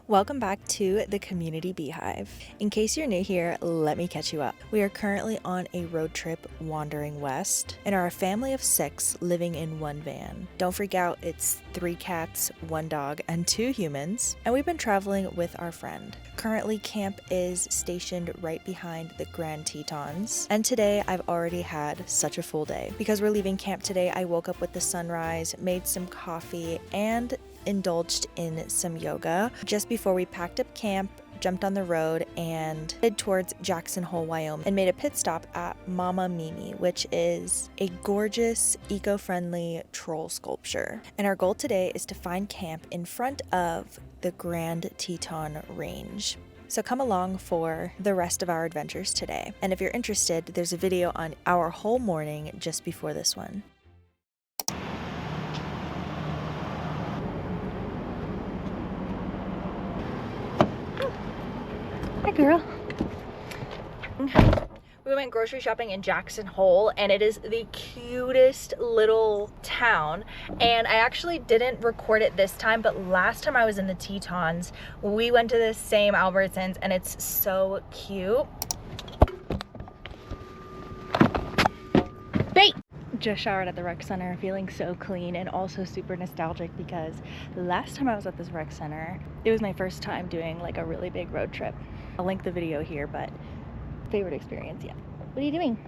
Welcome back to the Community Beehive. In case you're new here, let me catch you up. We are currently on a road trip wandering west and are a family of 6 living in one van. Don't freak out, it's 3 cats, 1 dog, and 2 humans, and we've been traveling with our friend. Currently, camp is stationed right behind the Grand Tetons, and today I've already had such a full day. Because we're leaving camp today, I woke up with the sunrise, made some coffee, and indulged in some yoga just before we packed up camp, jumped on the road, and headed towards Jackson Hole, Wyoming, and made a pit stop at Mama Mimi, which is a gorgeous, eco-friendly troll sculpture. And our goal today is to find camp in front of the Grand Teton range. So come along for the rest of our adventures today. And if you're interested, there's a video on our whole morning just before this one. Hi, girl. We went grocery shopping in Jackson Hole, and it is the cutest little town. And I actually didn't record it this time, but last time I was in the Tetons, we went to the same Albertsons, and it's so cute. Bait! Just showered at the rec center, feeling so clean and also super nostalgic because last time I was at this rec center, it was my first time doing like a really big road trip. I'll link the video here, but favorite experience, yeah. What are you doing?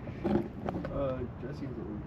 Dressing has a leak.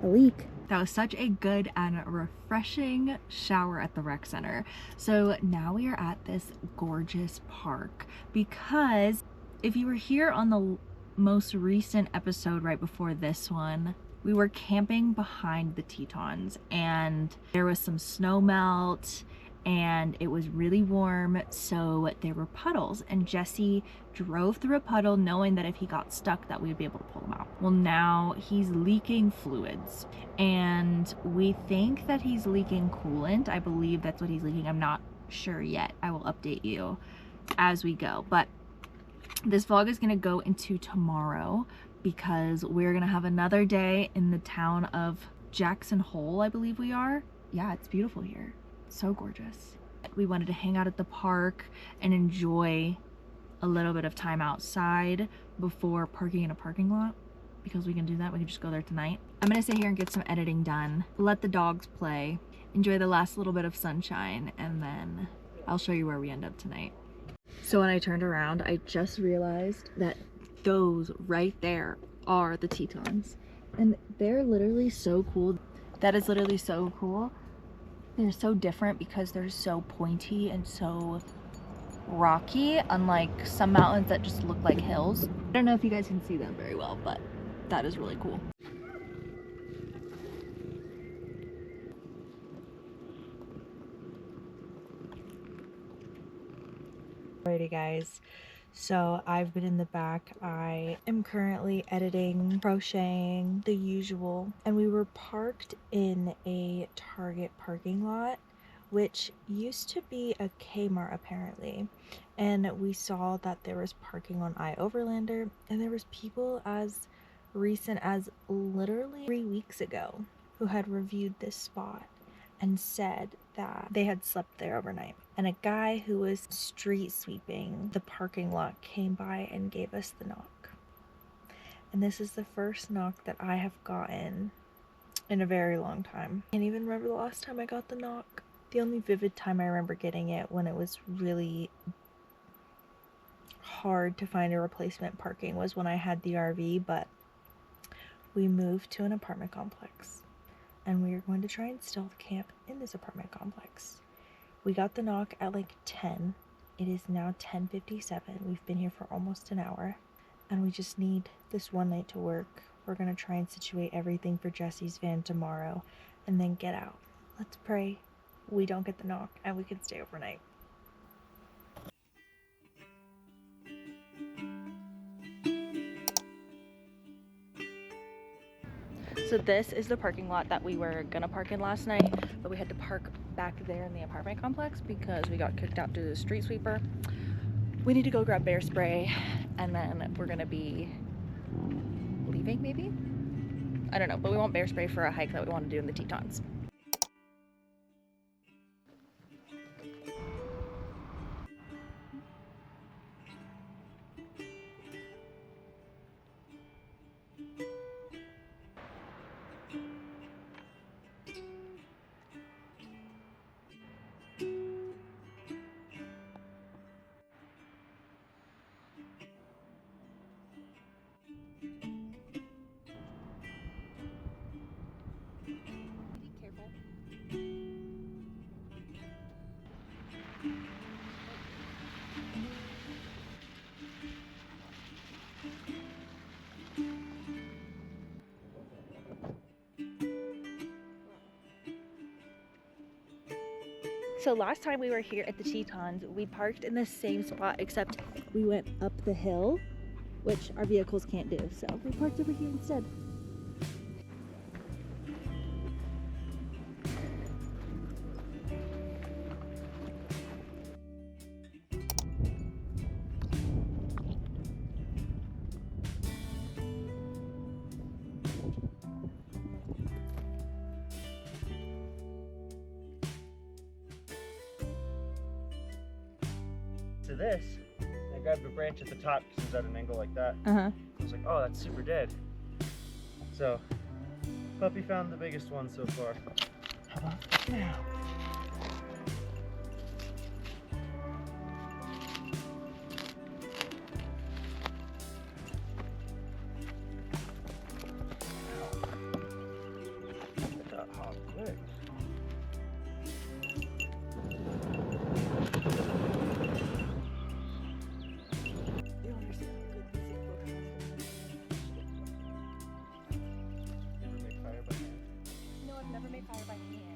A leak. That was such a good and refreshing shower at the rec center. So now we are at this gorgeous park because if you were here on the most recent episode right before this one, we were camping behind the Tetons and there was some snow melt and it was really warm, so there were puddles, and Jesse drove through a puddle knowing that if he got stuck that we would be able to pull him out. Well, now he's leaking fluids and we think that he's leaking coolant. I believe that's what he's leaking. I'm not sure yet. I will update you as we go, but this vlog is gonna go into tomorrow because we're gonna have another day in the town of Jackson Hole, I believe we are. Yeah, it's beautiful here. So gorgeous. We wanted to hang out at the park and enjoy a little bit of time outside before parking in a parking lot, because we can do that. We can just go there tonight. I'm gonna sit here and get some editing done, let the dogs play, enjoy the last little bit of sunshine, and then I'll show you where we end up tonight. So when I turned around, I just realized that those right there are the Tetons, and they're literally so cool. That is literally so cool. They're so different because they're so pointy and so rocky, unlike some mountains that just look like hills. I don't know if you guys can see them very well, but that is really cool. Alrighty guys, so I've been in the back. I am currently editing, crocheting, the usual, and we were parked in a Target parking lot, which used to be a Kmart apparently, and we saw that there was parking on iOverlander, and there was people as recent as literally 3 weeks ago who had reviewed this spot and said that they had slept there overnight. And a guy who was street sweeping the parking lot came by and gave us the knock. And this is the first knock that I have gotten in a very long time. I can't even remember the last time I got the knock. The only vivid time I remember getting it when it was really hard to find a replacement parking was when I had the RV, but we moved to an apartment complex. And we are going to try and stealth camp in this apartment complex. We got the knock at like 10. It is now 10:57. We've been here for almost an hour. And we just need this one night to work. We're going to try and situate everything for Jesse's van tomorrow and then get out. Let's pray we don't get the knock and we can stay overnight. So this is the parking lot that we were gonna park in last night, but we had to park back there in the apartment complex because we got kicked out to the street sweeper. We need to go grab bear spray and then we're gonna be leaving maybe? I don't know, but we want bear spray for a hike that we want to do in the Tetons. So last time we were here at the Tetons, we parked in the same spot except we went up the hill, which our vehicles can't do. So we parked over here instead. To this, I grabbed a branch at the top because it was at an angle like that. Uh-huh. I was like, oh, that's super dead. So, puppy found the biggest one so far. How about now? It got hot quick. Never make fire by hand. No, I've never made fire by hand.